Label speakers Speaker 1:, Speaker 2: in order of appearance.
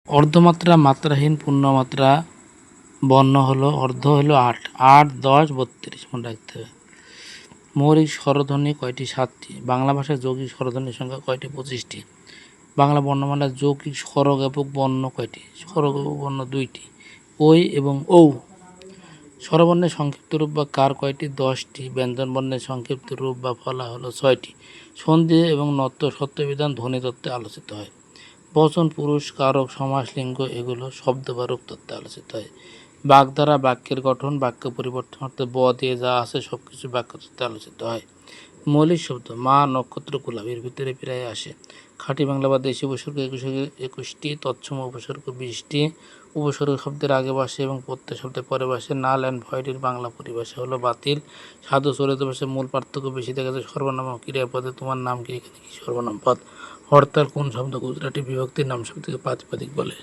Speaker 1: অর্ধমাত্রা মাত্রাহীন পূর্ণমাত্রা বর্ণ হলো অর্ধ হলো 8, 8, 10, 32 মনে রাখতে হবে। মৌলিক স্বরধ্বনি কয়টি? 7টি। বাংলা ভাষায় যৌগিক স্বরধ্বনির সংখ্যা কয়টি? 25টি। বাংলা বর্ণমালার যৌগিক স্বরজ্ঞাপক বর্ণ কয়টি? স্বরজ্ঞাপক বর্ণ 2টি। ওই এবং ঔ। স্বরবর্ণের সংক্ষিপ্ত রূপ বা কার কয়টি? 10টি। ব্যঞ্জনবর্ণের সংক্ষিপ্ত রূপ বা ফলা হলো 6টি। সন্ধি এবং নত্য সত্যবিধান ধ্বনিতত্ত্বে আলোচিত হয়। বচন, পুরুষ, কারক, সমাস, লিঙ্গ এগুলো শব্দ বা রূপ তত্ত্বে আলোচিত হয়। বাগধারা বাক্যের গঠন, বাক্য পরিবর্তন অর্থাৎ ব দিয়ে যা আছে সব কিছু বাক্য তত্ত্বে আলোচিত হয়। মৌলিক শব্দ মা, নক্ষত্র, গোলাপ এর ভিতরে প্রায় আসে। খাঁটি বাংলা বা দেশি উপসর্গ 21টি, তৎসম উপসর্গ 20টি। উপসর্গ শব্দের আগে বসে এবং প্রত্যয় শব্দের পরে বসে। নাল অ্যান্ড ভয়েডের বাংলা পরিভাষা হলো বাতিল। সাধু চলিত ভাষায় মূল পার্থক্য বেশি দেখা যায় সর্বনাম ও ক্রিয়াপদে। তোমার নাম কি? এখানে কি সর্বনাম পদ। হরতাল কোন শব্দ গুজরাটি বিভক্তির নাম শব্দকে প্রাতিপদিক বলে?